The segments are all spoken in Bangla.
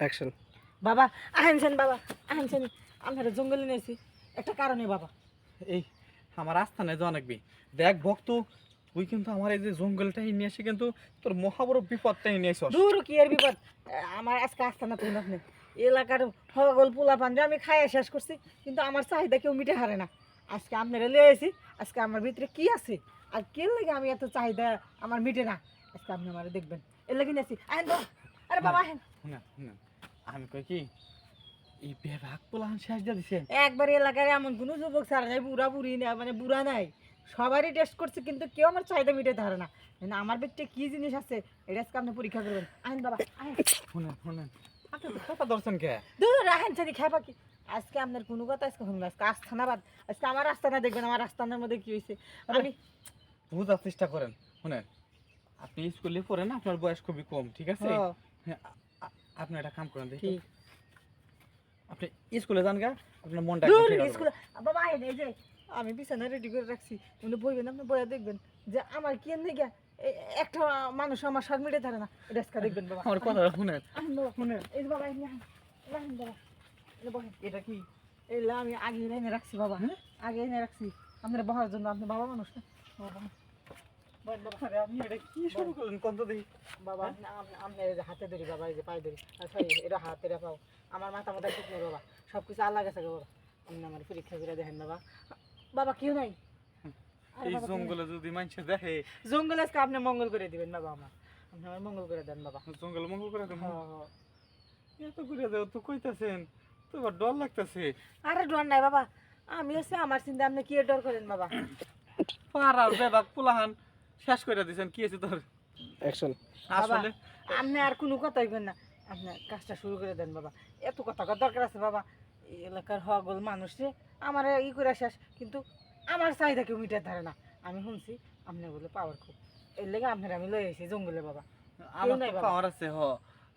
অ্যাকশন। বাবা আহেনছেন বাবা আহেনছেন আমরা জঙ্গলে নিয়েছি একটা কারণে বাবা। এই আমার আস্থানে যাওয়া লাগবে। দেখ ভক্ত, তুই কিন্তু আমার এই যে জঙ্গলটা নিয়ে এসে কিন্তু তোর মহাবড় বিপদটাই নিয়ে আসস। দূর কি এর বিপদ, আমার আজকে আসতে না তুই আপনি এলাকার হগল পোলা পান্ডে আমি খাইয়া শেষ করছি, কিন্তু আমার চাহিদা কেউ মিটে হারে না। আজকে আপনারা লিয়ে আইছি, আজকে আমার ভিতরে কি আছে আর কে লাগে আমি এত চাহিদা আমার মিটে না, আজকে আপনি আমার দেখবেন এর লাগে নিয়েছি। আহেন বাবা, আরে বাবা আহেন। না না, আমি কই কি এই বেভাগ পোলাহান শেষ দিয়ে দিছে। একবার এলাকার এমন কোনো যুবক ছাড়া নাই, বুড়া বুড়ি না মানে বুড়া নাই, সবারই টেস্ট করছে কিন্তু কেউ আমার চাহিদা মিটাতে পারে না। মানে আমার ভিতরে কি জিনিস আছে এটা আজকে আপনি পরীক্ষা করবেন। আহেন বাবা আহেন। শুনেন শুনেন, আপনি তো কথা ধরছেন কে? দূর আহেন ছাড়ি খাইবা কি, আজকে আপনার কোনো কথা আজকে শুনবো, আজকে আস্থানা বাদ, আজকে আমার আস্থানা দেখবেন আমার আস্থানার মধ্যে কি হয়েছে। আমি বুঝার চেষ্টা করেন। শুনেন, আপনি স্কুলে পড়েন, আপনার বয়স খুবই কম, ঠিক আছে? হ্যাঁ, হ্যাঁ, আপনি একটা কাম করেন দেখি, কি আপনি স্কুলে যান গা, আপনার মনটা দূর একটু ঠিক হবে। স্কুলে বাবা আহেন। এই যে আমি বিছানা রেডি করে রাখছি, উনি বইবেন, আপনি বইয়া দেখবেন যে আমার কি এনে গিয়া একটা মানুষ আমার স্বাদ মিটে থাকে না, এটা আজকে দেখবেন বাবা। আমার কথাটা শুনেন। আহেন বাবা শুনেন, এই যে বাবা আহেন আহেন আহেন বাবা এই বহেন। এটা কি? এগুলো আমি আগে এনে রাখছি বাবা, হ্যাঁ আগে এনে রাখছি আপনার বহার জন্য, আপনি বাবা মানুষ না বাবা। বহেন বাবা। আরে আপনি এটা কি শুরু করলেন কোন তো দেখি। বাবা আপনি এই যে হাতে ধরি বাবা, এই যে পায়ে ধরি, সরি এটা হাত এটা পাও, আমার মাথা মাথা ঠিক নেই বাবা, সব কিছু আল্লাহ গেছে বাবা, আপনি আমার পরীক্ষা করে দেখেন বাবা। বাবা কেউ নাই। আরে এই বাবা, কেউ নাই। জঙ্গলে যদি মানুষ দেখে, জঙ্গল আজকে আপনি মঙ্গল করে দিবেন বাবা, আমার আপনি আমার মঙ্গল করে দেন বাবা। জঙ্গল মঙ্গল করে দেবো। হ্যাঁ, হ্যাঁ। এত করে দেও তো কইতাছেন, তো এবার ডর লাগতেছে। আরে ডর নাই বাবা, আমি হচ্ছে আমার চিন্তা, আপনি কি ডর করেন বাবা। পাড়ার বেবাক পোলাহান শেষ করে দিছেন, কি আছে তোর? অ্যাকশন। বাবা আসলে আপনি আর কোনো কথা হইবেন না, আপনি কাজটা শুরু করে দেন বাবা, এত কথা কর দরকার আছে বাবা। এই এলাকার হগল মানুষ রে আমার ই করে শেষ, কিন্তু আমার চাহিদা কেউ মিটাতে পারে না। আমি শুনছি আপনি বলে পাওয়ার খুব, এর লেগে আপনার আমি লই আইছি জঙ্গলে বাবা। আমার নাই তো বাবা। পাওয়ার আছে,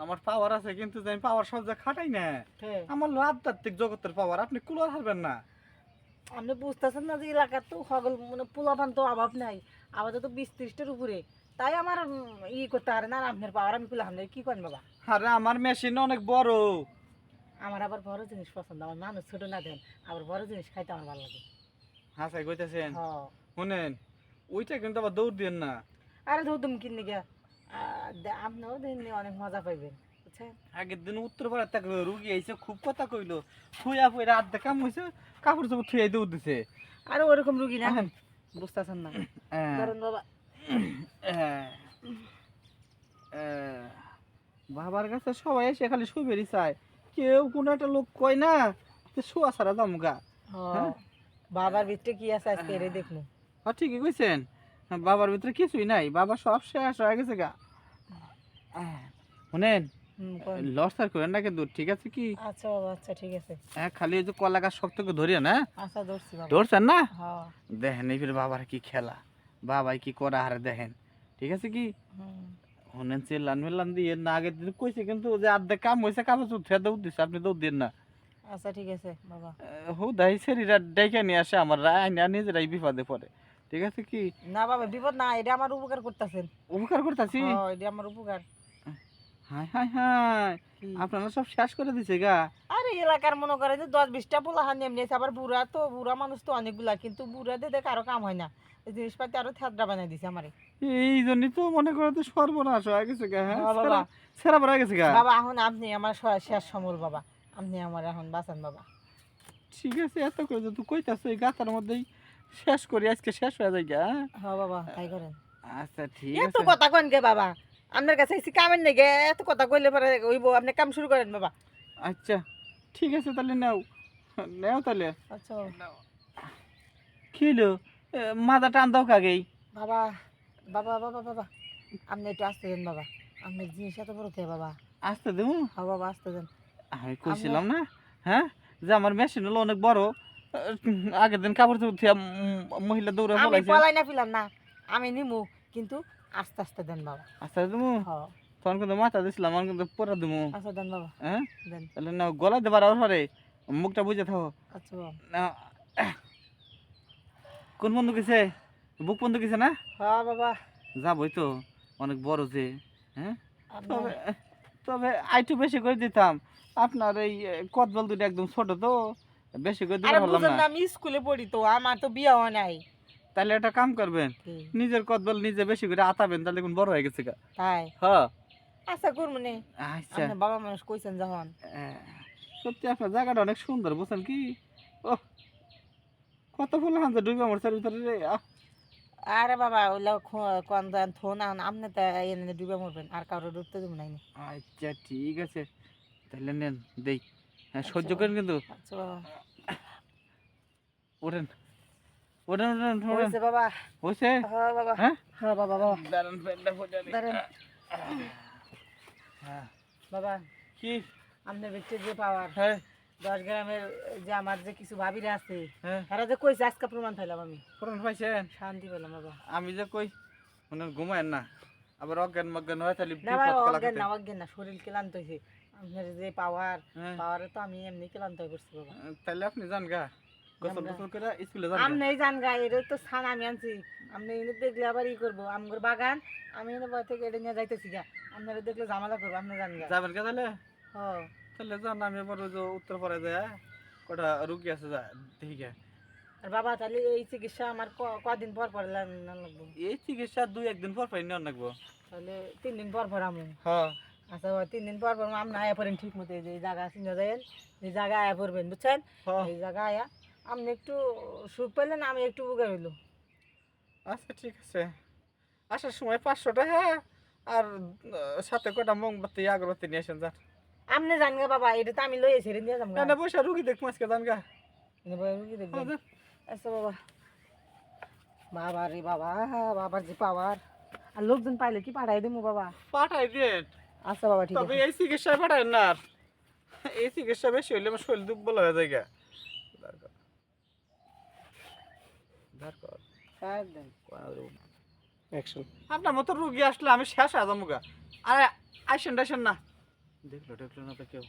আমার পাওয়ার আছে, কিন্তু আমি পাওয়ার সব জায়গায় খাটাই না। হ্যাঁ, আমার হলো আধ্যাত্মিক জগতের পাওয়ার, আপনি কুলার হারবেন না। আপনি বুঝতেছেন না যে এলাকার তো হগল মানে পোলাপান তো অভাব নাই, আবার তো 20-30টার উপরে, তাই আমার ই করতে পারে না, আর আপনার পাওয়ার আমি পেলাম না, কি করেন বাবা। আরে আমার মেশিন অনেক বড়। আমার আবার বড় জিনিস পছন্দ, আমার মানুষ ছোট না দেন, আবার বড় জিনিস খাইতে আমার ভালো লাগে। হ্যাঁ সাই কইতেছেন। হ্যাঁ, শুনেন, ওইটা কিন্তু আবার দৌড় দিন না। আরে ধুতুম কিনে গিয়া আপনিও দিন অনেক মজা পাইবেন বুঝছেন। আগের দিন উত্তর পাড়ার তাক রুগী আইছে, খুব কথা কইলো, শুয়া পড়ে আধা কাম হইছে, কাপড় চোপড় থুয়ে দৌড় দিছে। আরে ওরকম রুগী না, আহেন। বুঝতেছেন না, হ্যাঁ। ধরেন বাবা। হ্যাঁ। বাবার কাছে সবাই এসে খালি শুবেরই চায়, কেউ কোনো একটা লোক কয় না যে শোয়া ছাড়া দামগা। হ্যাঁ, বাবার ভিতরে কি আছে আজকে এরে দেখবো। ঠিকই কইছেন, বাবার ভিতরে কিছুই নাই, বাবা সব শেষ হয়ে গেছে গা। শুনেন, কোন? লসার করেন না কিন্তু, ঠিক আছে কি? আচ্ছা বাবা, আচ্ছা ঠিক আছে। খালি এই যে কলা গাছ শক্ত করে ধরিয়ে না, আচ্ছা ধরছি বাবা। ধরছেন না? হ্যাঁ, দেখেন এই ফির বাবার কি খেলা, বাবাই কি করা হারে দেখেন, ঠিক আছে কি? হুম। শুনেন চিল্লান মিল্লান দিয়ে না, আগের দিন কইছে কিন্তু যে আর্ধেক কাম হয়েছে, কাপড় চোপড় দৌড় দিচ্ছে, আপনি দৌড় দিন না। আচ্ছা ঠিক আছে বাবা। হুদাই শরীরা ডেকে নিয়ে আসে, আমার রায় নিজেরাই বিপদে পড়ে, ঠিক আছে কি? না বাবা বিপদ না, এটা আমার উপকার করতেছেন। উপকার করতেছি। হ্যাঁ, এটা আমার উপকার। হাই হাই হাই, কি? আপনারা সব শেষ করে দিছে গা। আরে এলাকার মনে করে যে 10-20টা পোলা হান এমনি আছে, আবার বুড়া তো বুড়া মানুষ তো অনেকগুলা, কিন্তু বুড়াদের দেখ আরো কাম হয় না, এই জিনিসপাতি আরো থেতরা বানাই দিছে আমারে। এই জন্যই তো মনে করো তো সর্বনাশ হয়ে গেছে গা। হ্যাঁ, হ্যাঁ বাবা। সেরা বড় গেছে গা। বাবা এখন আপনি আমার শেষ সমল বাবা, আপনি আমার এখন বাঁচান বাবা। ঠিক আছে, এত করে তুই কইতাছ, এই গাতার মধ্যেই শেষ করি, আজকে শেষ হয়ে যায় গা। হ্যাঁ বাবা তাই করেন। আচ্ছা ঠিক এত আছে। কথা কন গে বাবা, আপনার কাছে এসে কামের নেই গে, এত কথা কইলে পরে হইব, আপনি কাম শুরু করেন বাবা। আচ্ছা ঠিক আছে, তাহলে নাও নাও তাহলে। আচ্ছা বাবা। খিলো মাথা টান দাও কাগেই। বাবা বাবা বাবা বাবা আপনি একটু আসতে দেন বাবা, আপনার জিনিস এত বড় কে বাবা। আসতে দেবো? হ্যাঁ বাবা আসতে দেন। আমি কইছিলাম না, হ্যাঁ, যে আমার মেশিন হলো অনেক বড়। আগের দিন কাপড় চোপড় থুয়া মহিলা দৌড়ে আমি বলাইছে। পলাই না ফিলাম না, আমি নিমু, কিন্তু আস্তে আস্তে দেন বাবা। আচ্ছা দেবো, হ্যাঁ তখন কিন্তু মাথা দিছিলাম, আমি কিন্তু পরে দেবো। আচ্ছা দেন বাবা, হ্যাঁ, দেন। তাহলে না গলা দেবার আর হরে মুখটা বুঝে থাকো। আচ্ছা বাবা। না, কোন বন্ধু গেছে? বুক বন্ধু গেছে না? হ্যাঁ বাবা। যাবই তো, অনেক বড় যে। হ্যাঁ, আপনার তবে আইটু বেশি করে দিতাম, আপনার এই কদবল দুটো একদম ছোট তো, বেশি করে দিতে আরে পারলাম বুঝেন না। না, আমি স্কুলে পড়ি তো, আমার তো বিয়ে হয় নাই। তাহলে একটা কাম করবেন, কি? নিজের কদবল নিজে বেশি করে আতাবেন, তাহলে দেখুন বড় হয়ে গেছে গা। তাই হ্যাঁ। আচ্ছা করবো নে। আচ্ছা। আপনার বাবা মানুষ কইছেন যখন। আহ, সত্যি আপনার জায়গাটা অনেক সুন্দর, বুঝছেন কি? ও, কত ফুল হান ডুবে আমার চার ভিতরে রে। আরে বাবা ওইলা কোন দেন থোন আপনি তো এনে ডুবে মরবেন, আর কারো ডুবতে দেবো নাই। আচ্ছা ঠিক আছে, তাহলে নেন দেই। হ্যাঁ আচ্ছা সহ্য বাবা। করেন কিন্তু। আচ্ছা বাবা। ওঠেন ওঠেন ওঠেন ওঠেন। হয়েছে বাবা। হয়েছে? হ্যাঁ বাবা। হ্যাঁ হ্যাঁ বাবা বাবা। দাঁড়ান ফ্যানটা ফুটে নি। দাঁড়ান। হ্যাঁ। বাবা কি? আপনার ভিতরে যে পাওয়ার, হ্যাঁ 10 গ্রামের যে আমার যে কিছু ভাবিরা আছে, হ্যাঁ। তারা যে কইছে আজকে প্রমাণ পাইলাম আমি, কোরআন পাইছেন? শান্তি পেলাম বাবা। আমি যে কই মনে ঘুমায়েন না, আবার অজ্ঞান মজ্ঞান হয় তাহলে না ভাই, বিপদ অজ্ঞান না কালাতে। অজ্ঞান না, শরীর ক্লান্ত হয়েছে। আপনার যে পাওয়ার, হ্যাঁ। পাওয়ারে তো আমি এমনি ক্লান্ত হয়ে পড়ছি বাবা। তাহলে আপনি যান গা, গোসল যান গা। গোসল করে স্কুলে যান গা। আপনি জান গা, এটা তো ছান আমি আনছি। আপনি এনে দেখলে আবার ই করবো, আমগর বাগান আমি এনে বয় থেকে এটা নিয়ে যাইতেছি গা, আপনারা দেখলে ঝামেলা করবো, আপনি জান গা। যাবেন গা তাহলে? ও তাহলে যান, আমি এবার ওই যে উত্তর পাড়ায় যায় কটা রুগী আছে, যা দেখি গে। আর বাবা তাহলে এই চিকিৎসা আমার কদিন পর পর না লাগবো? এই চিকিৎসা 2-1 দিন পর পর নেওয়ার লাগবো। তাহলে 3 দিন পর পর আমি। হ্যাঁ আচ্ছা বাবা 3 দিন পর পর আপনি আয়া পড়েন ঠিক মতো, এই যে জায়গা চিনে যাবেন, এই জায়গায় আয়া পড়বেন বুঝছেন? হ্যাঁ। এই জায়গা আয়া আপনি একটু সুখ পেলেন, আমি একটু বুকে হইলো। আচ্ছা ঠিক আছে, আসার সময় 500 টাকা আর সাথে কটা মোমবাতি আগরবাতি নিয়ে আসেন যান। আপনি জান গা বাবা, এটা তো আমি লই এসে দিয়ে যাম গা। না পয়সা রুগী দেখবো আজকে যান গা। এনে বই রুগী দেখবেন। হ্যাঁ, যান। আচ্ছা বাবা। বাবা রে বাবা, বাবার যে পাওয়ার, আর লোকজন পাইলে কি পাঠাই দেবো বাবা? পাঠাই দেন, আচ্ছা বাবা ঠিক তবে আছে। এই চিকিৎসায় পাঠায় না আর। এই চিকিৎসা বেশি হইলে আমার শরীর দুর্বল হয়ে যায় গা। একদম। আপনার মতো রুগী আসলে আমি শেষ হয়ে যাবো গা। আরে আইসেন টাইসেন না, দেখলো দেখলো না তো কেউ।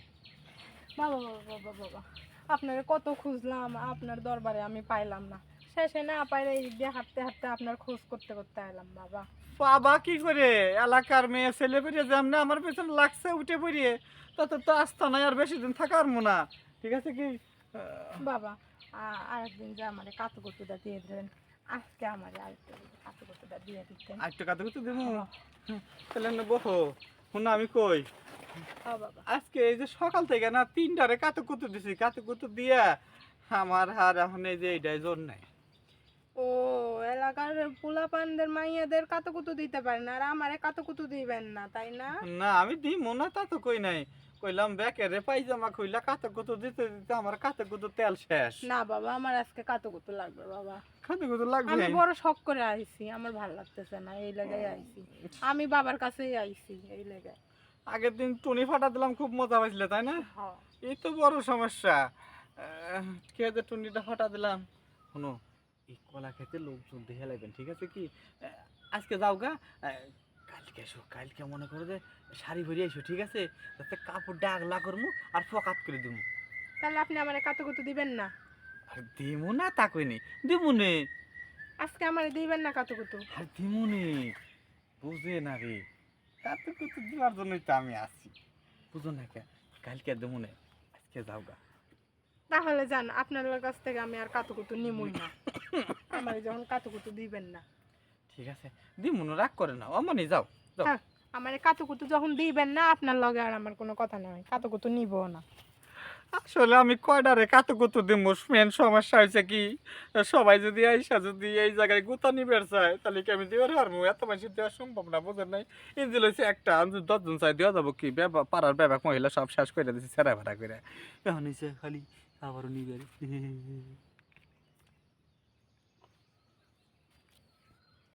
বাবা বাবা বাবা বাবা, আপনার কত খুঁজলাম, আপনার দরবারে আমি পাইলাম না। শেষে না পাইলে এই দিয়ে হাঁটতে হাঁটতে আপনার খোঁজ করতে করতে এলাম বাবা। বাবা কি করে, এলাকার মেয়ে ছেলে বেরিয়ে যাম না আমার পেছনে লাগছে উঠে পড়িয়ে, তাতে তো আস্থা নাই আর বেশি দিন থাকার মনা। ঠিক আছে কি? বাবা আরেকদিন যে আমার কাতুকুতুটা দিয়ে দিলেন, আজকে আমার আরেকটা কাতুকুতুটা দিয়ে দিতেন। আরেকটু কাতে করতে দেবো, তাহলে নেবো। শুনো আমি কই, বাবা আজকে এই যে সকাল থেকে না 3টারে কাতে কুতু দিছি, কাতে কুতু দিয়া আমার হার এখন এই যে এইটাই জোর নাই। ও, এলাকার পোলাপানদের মাইয়াদের কাতুকুতু দিতে পারেন আর আমারে কাতুকুতু দিবেন না, তাই না? না আমি দিমু না তা তো কই নাই, কইলাম বেকেরে পাইজামা খুইলা কাতে কুতু দিতে দিতে আমার কাতে কুতু তেল শেষ। না বাবা, আমার আজকে কাতুকুতু লাগবে বাবা। কাতে কুতু লাগবে? আমি বড় শখ করে আইছি, আমার ভালো লাগতেছে না, এই লাগাই আইছি। আমি বাবার কাছেই আইছি এই লাগাই। আগের দিন টুনি ফাটা দিলাম, খুব মজা পাইছিলে তাই না? হ্যাঁ। এই তো বড় সমস্যা। কে যে টুনিটা ফাটা দিলাম। শোনো, এই কলা খেতে লোকজন দেখে লাগবেন, ঠিক আছে কি? আজকে যাও গা, কালকে এসো, কালকে মনে করো যে শাড়ি ভরে এসো, ঠিক আছে? যাতে কাপড় ডাগলা করমু আর ফকাত করে দিমু। তাহলে আপনি আমার কাতুকুতু দিবেন না? আর দিমু না তা কইনি, দিমু নে। আজকে আমার দিবেন না কাতুকুতু? আর দিমু নে, বুঝে না রে, কাতে কুতু দেওয়ার জন্যই তো আমি আছি, বুঝো না কে? কালকে দিমু নে, আজকে যাও গা। তাহলে যান, আপনার কাছ থেকে আমি আর কাতুকুতু নিমুই না। আমার যখন কাতুকুতু দিবেন না। ঠিক আছে, দিমু না, রাগ করে না, অমনি যাও যাও। হ্যাঁ, আমার কাতুকুতু যখন দিবেন না, আপনার লগে আর আমার কোনো কথা নাই, কাতুকুতু নিব না। আসলে আমি কয়ডারে কাতু কুতু দিমু, মেন সমস্যা হয়েছে কি, সবাই যদি আইসা যদি এই জায়গায় গুতা নিবের চায় তাহলে কি আমি দিবার পারবো? এত মানুষ দেওয়া সম্ভব না, বুঝেন নাই? ইঞ্জিল হয়েছে একটা, আমি যদি 10 জন চাই দেওয়া যাবো কি? পাড়ার ব্যাপার মহিলা সব শেষ করে দিচ্ছি ছেড়া ভাড়া করে, এখন হয়েছে খালি আবারও নিবে।